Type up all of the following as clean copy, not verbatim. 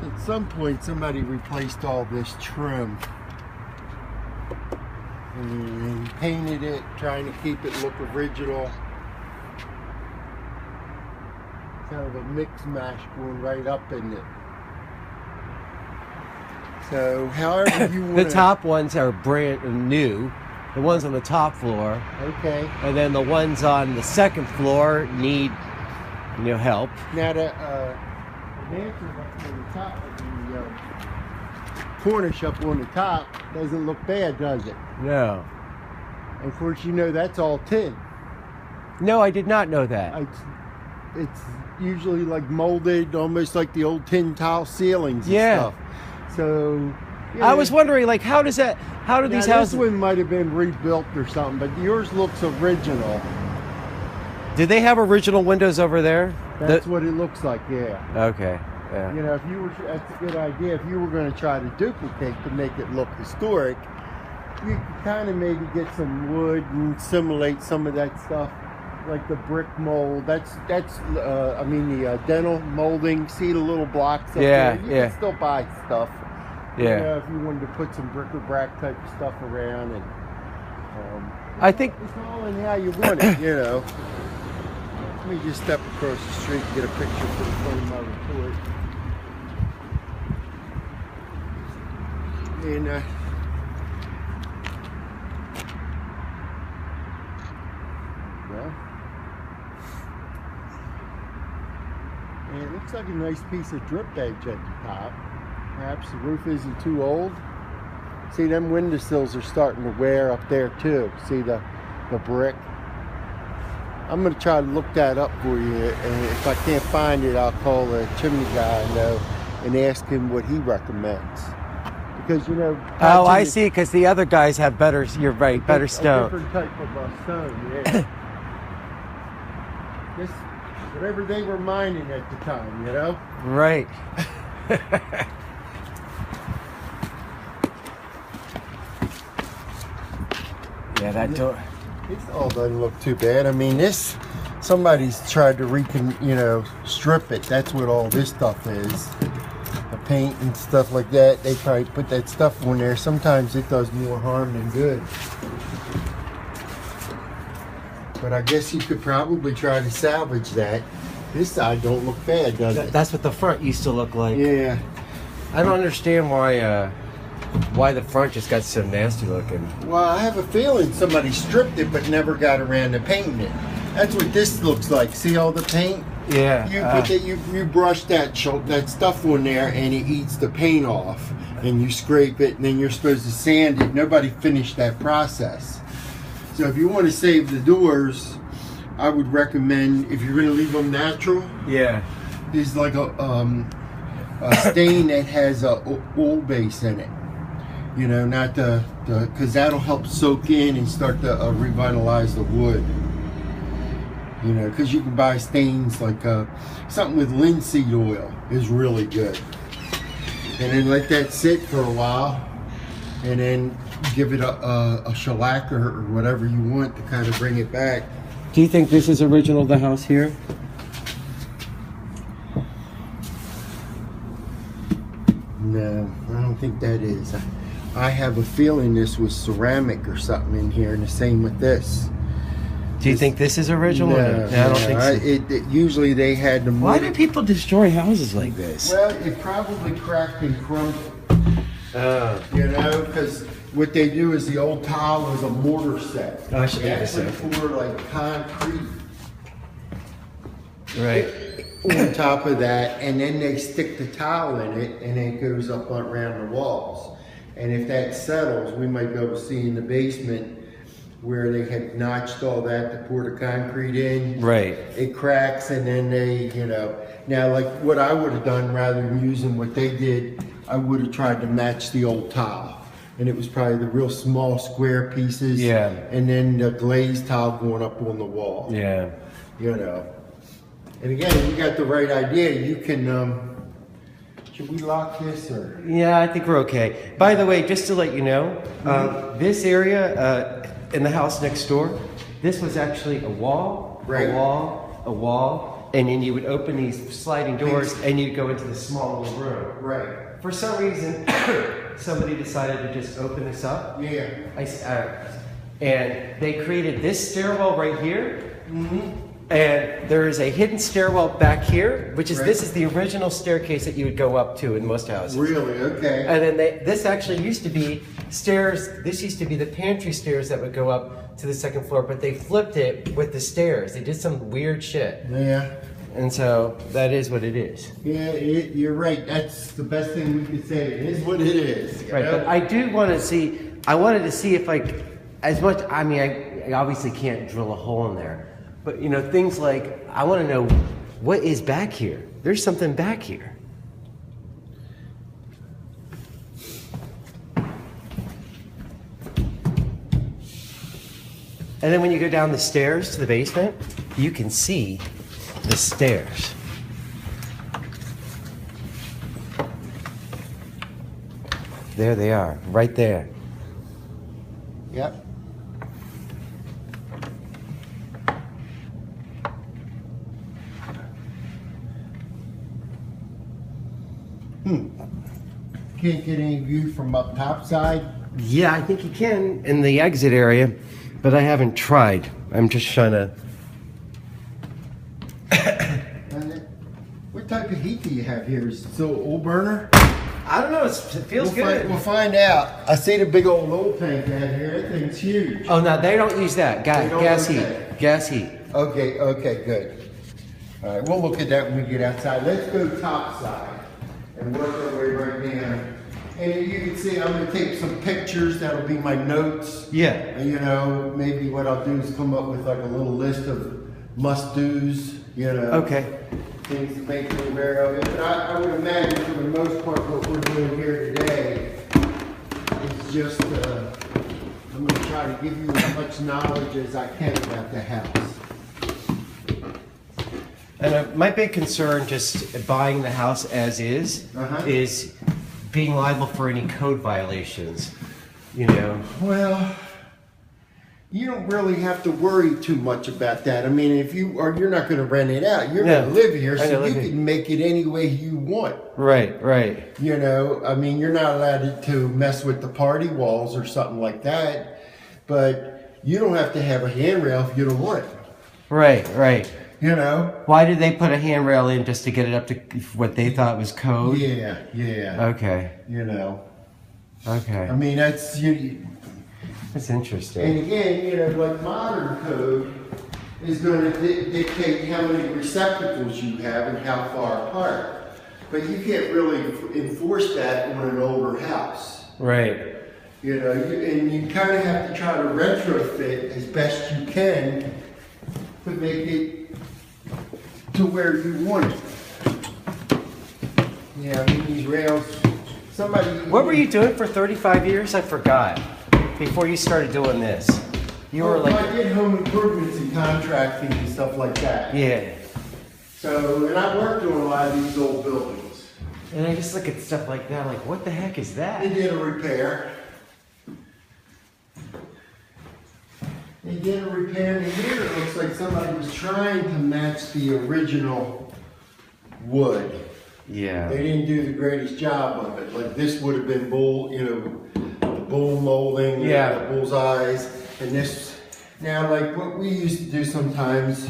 At some point, somebody replaced all this trim and painted it, trying to keep it look original. Kind of a mix mash going right up in it. So, however you want the top ones are brand new. The ones on the top floor. Okay. And then the ones on the second floor need, help. Now the answer up on the top of the cornice up on the top doesn't look bad, does it? No. Of course, that's all tin. No, I did not know that. It's usually like molded, almost like the old tin tile ceilings and stuff. So I was wondering, how do these houses? This one might have been rebuilt or something, but yours looks original. Did they have original windows over there? That's what it looks like, yeah. Okay, yeah. That's a good idea. If you were going to try to duplicate to make it look historic, you could kind of maybe get some wood and simulate some of that stuff, like the brick mold. The dental molding. See the little blocks up there? You can still buy stuff. Yeah. If you wanted to put some bric-a-brac type of stuff around, and I think it's all in how you want it. Let me just step across the street and get a picture for the front of my report. And it looks like a nice piece of drip edge at the top. Perhaps the roof isn't too old. See, them windowsills are starting to wear up there too. See the brick? I'm going to try to look that up for you, and if I can't find it, I'll call the chimney guy I know and ask him what he recommends. Because, Oh, I see, because the other guys have better, you're right, better stone. A different type of stone, yeah. Just whatever they were mining at the time, Right. Yeah, that door. This all doesn't look too bad. I mean, somebody's tried to strip it. That's what all this stuff is. The paint and stuff like that. They probably put that stuff on there. Sometimes it does more harm than good. But I guess you could probably try to salvage that. This side don't look bad, does it? That's what the front used to look like. Yeah. I don't understand why the front just got so nasty looking. Well, I have a feeling somebody stripped it but never got around to painting it. That's what this looks like. See all the paint? Yeah. You brush that stuff on there and it eats the paint off, and you scrape it, and then you're supposed to sand it. Nobody finished that process. So if you want to save the doors, I would recommend, if you're going to leave them natural, there's like a stain that has a oil base in it. Not because that'll help soak in and start to revitalize the wood. Because you can buy stains like something with linseed oil is really good. And then let that sit for a while, and then give it a shellac or whatever you want to kind of bring it back. Do you think this is original, the house here? No, I don't think that is. I have a feeling this was ceramic or something in here, and the same with this. Do you think this is original? No, I don't think so. Usually they had them. Why do people destroy houses like this? Well, it probably cracked and crumbled. Because what they do is the old tile was a mortar set. I should leave this in. For like concrete. Right. On top of that, and then they stick the tile in it, and it goes up around the walls. And if that settles, we might be able to see in the basement where they had notched all that to pour the concrete in. Right. It cracks, and then they, now like what I would have done rather than using what they did, I would have tried to match the old tile. And it was probably the real small square pieces. Yeah. And then the glazed tile going up on the wall. Yeah. And again, you got the right idea. You can, should we lock this or? Yeah, I think we're okay. By the way, just to let you know, this area in the house next door, this was actually a wall, right. a wall, and then you would open these sliding doors, and you'd go into the small little room. Right. For some reason, somebody decided to just open this up. Yeah. And they created this stairwell right here. Mm-hmm. And there is a hidden stairwell back here, which is, Right. this is the original staircase that you would go up to in most houses. Really? Okay. And then this actually used to be stairs, this used to be the pantry stairs that would go up to the second floor, but they flipped it with the stairs. They did some weird shit. Yeah. And so that is what it is. Yeah, you're right. That's the best thing we could say. It is what it is. You Right, know? but I do want to see, I wanted to see if like, as much, I mean, I obviously can't drill a hole in there. But, you know, things like, I want to know what is back here. There's something back here. And then when you go down the stairs to the basement, you can see the stairs. There they are, right there. Yep. Can't get any view from up top side. Yeah, I think you can in the exit area, but I haven't tried. I'm just trying to. What type of heat do you have here? Is it still oil burner? I don't know. It feels good. We'll find out. I see the big old oil tank out here. That thing's huge. Oh no, they don't use that. They don't Gas use heat. that. Gas heat. Okay, good. All right, we'll look at that when we get outside. Let's go top side and work our way right down. And you can see I'm going to take some pictures. That'll be my notes. Yeah. And, you know, maybe what I'll do is come up with like a little list of must-dos, you know. Okay. Things to make you aware of it. But I would imagine for the most part what we're doing here today is just, I'm going to try to give you as much knowledge as I can about the house. And my big concern, just buying the house as is being liable for any code violations. You know. Well, you don't really have to worry too much about that. I mean, if you're not going to rent it out. You're going to live here, so you can make it any way you want. Right, right. You know, I mean, you're not allowed to mess with the party walls or something like that, but you don't have to have a handrail if you don't want it. Right, right. You know? Why did they put a handrail in, just to get it up to what they thought was code? Yeah. Okay. You know. Okay. I mean, that's That's interesting. And again, you know, like modern code is going to dictate how many receptacles you have and how far apart. But you can't really enforce that on an older house. Right. You know, and you kind of have to try to retrofit as best you can to make it to where you want it. Yeah, I mean, these rails, somebody... What were you doing for 35 years? I forgot. Before you started doing this. You were like... I did home improvements and contracting and stuff like that. Yeah. So, and I worked on a lot of these old buildings. And I just look at stuff like that, like, what the heck is that? They did a repair. And here it looks like somebody was trying to match the original wood. Yeah. They didn't do the greatest job of it. Like this would have been bull, you know, the bull molding, yeah, the bull's eyes, and this. Now, like what we used to do sometimes,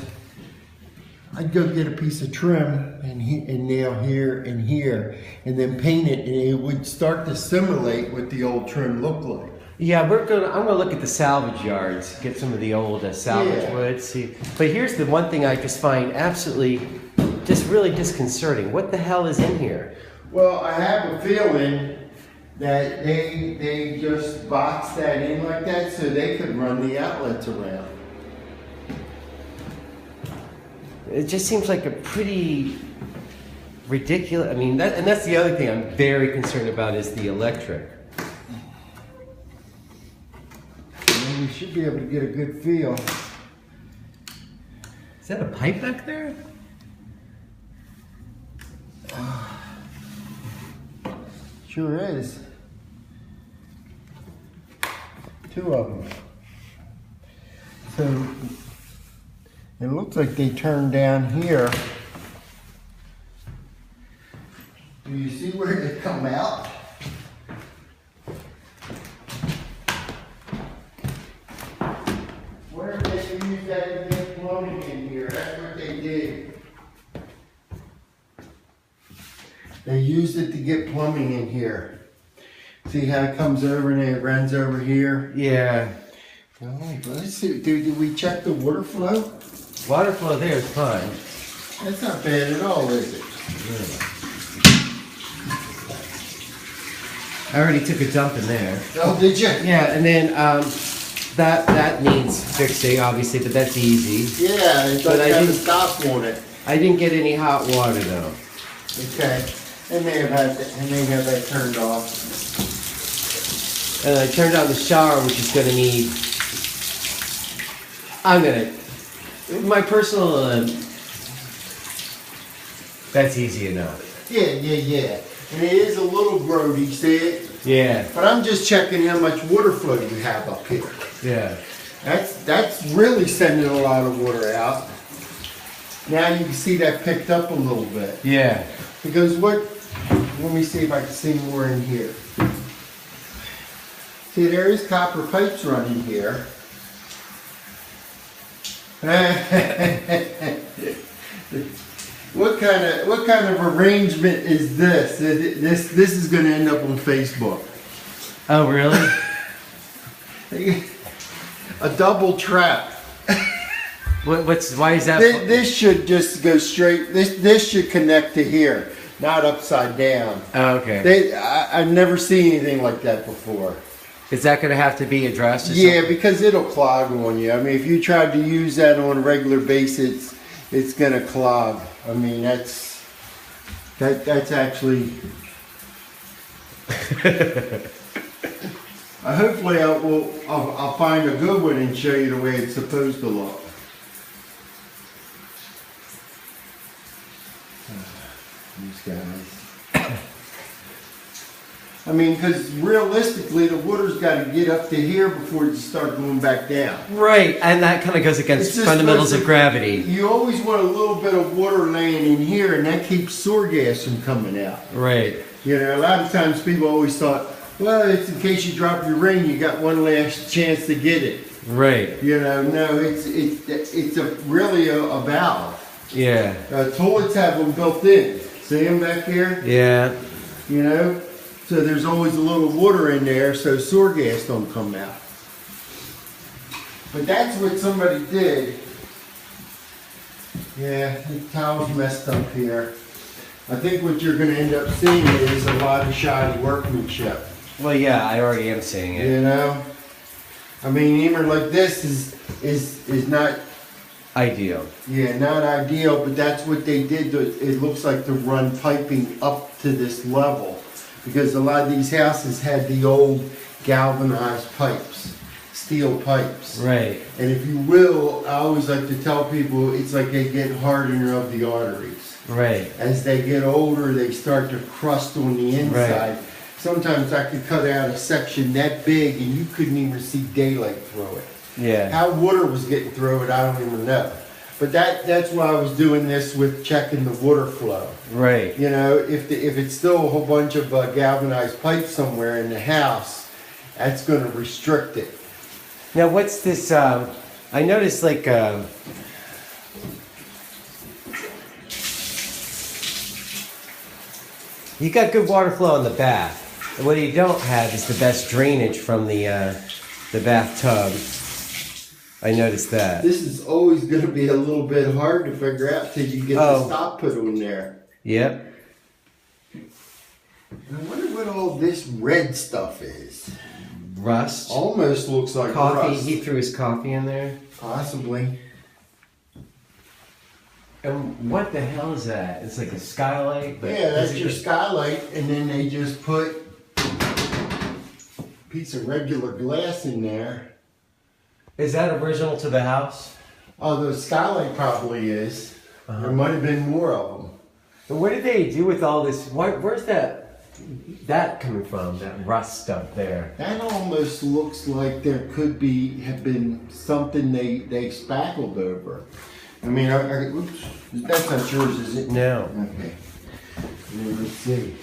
I'd go get a piece of trim and nail here and here, and then paint it, and it would start to simulate what the old trim looked like. Yeah, I'm gonna look at the salvage yards, get some of the old salvage wood, see. But here's the one thing I just find absolutely, just really disconcerting. What the hell is in here? Well, I have a feeling that they just boxed that in like that so they could run the outlets around. It just seems like a pretty ridiculous, I mean, and that's the other thing I'm very concerned about is the electric. And you should be able to get a good feel. Is that a pipe back there? Sure is. Two of them. So it looks like they turned down here Do you see where they come out? Where did they use that to get plumbing in here? That's what they did. They used it to get plumbing in here. See how it comes over and it runs over here? Yeah. Oh, let's see. Did we check the water flow? Water flow there is fine. That's not bad at all, is it? I already took a dump in there. Oh, did you? Yeah, and then that needs fixing, obviously, but that's easy. Yeah, it But doesn't have a stop on it. I didn't get any hot water though. Okay. They may have that turned off. And I turned on the shower, which is going to need. My personal. That's easy enough. Yeah. And it is a little grody, see it? Yeah. But I'm just checking how much water flow you have up here. Yeah. That's really sending a lot of water out. Now you can see that picked up a little bit. Yeah. Because let me see if I can see more in here. See, there is copper pipes running here. What kind of arrangement is this? This is going to end up on Facebook. Oh, really? A double trap. Why is that? This should just go straight. This should connect to here, not upside down. Oh, okay. I've never seen anything like that before. Is that going to have to be addressed? Yeah, because it'll clog on you. I mean, if you tried to use that on a regular basis, it's going to clog. I mean, that's actually. Hopefully, I'll find a good one and show you the way it's supposed to look. These guys. I mean, because realistically, the water's got to get up to here before it starts going back down. Right, and that kind of goes against fundamentals of gravity. You always want a little bit of water laying in here, and that keeps sewer gas from coming out. Right. You know, a lot of times people always thought, well, it's in case you drop your ring, you got one last chance to get it. Right. You know, no, it's really a valve. Yeah. Toilets have them built in. See them back here? Yeah. You know? So there's always a little water in there so sewer gas don't come out. But that's what somebody did. Yeah, the tile's messed up here. I think what you're going to end up seeing is a lot of shoddy workmanship. Well, yeah, I already am seeing it. You know? I mean, even like this is not ideal. Yeah, not ideal, but that's what they did. It looks like to run piping up to this level. Because a lot of these houses had the old galvanized pipes, steel pipes. Right. And if you will, I always like to tell people it's like they get hardener of the arteries. Right. As they get older, they start to crust on the inside. Right. Sometimes I could cut out a section that big and you couldn't even see daylight through it. Yeah. How water was getting through it, I don't even know. But that's why I was doing this with checking the water flow. Right. You know, if it's still a whole bunch of galvanized pipes somewhere in the house, that's going to restrict it. Now, what's this? I noticed like. You got good water flow in the bath. And what you don't have is the best drainage from the bathtub. I noticed that. This is always going to be a little bit hard to figure out till you get the stop put on there. Yep. I wonder what all this red stuff is. Rust. Almost looks like coffee. rust. He threw his coffee in there. Possibly. And what the hell is that? It's like a skylight? But yeah, that's your skylight, and then they just put a piece of regular glass in there. Is that original to the house? Oh, the skylight probably is. There might have been more of them. And what did they do with all this? Where's that coming from? That rust stuff there? That almost looks like there could have been something they spackled over. I mean, oops, that's not yours, is it? No. Okay. And then let's see.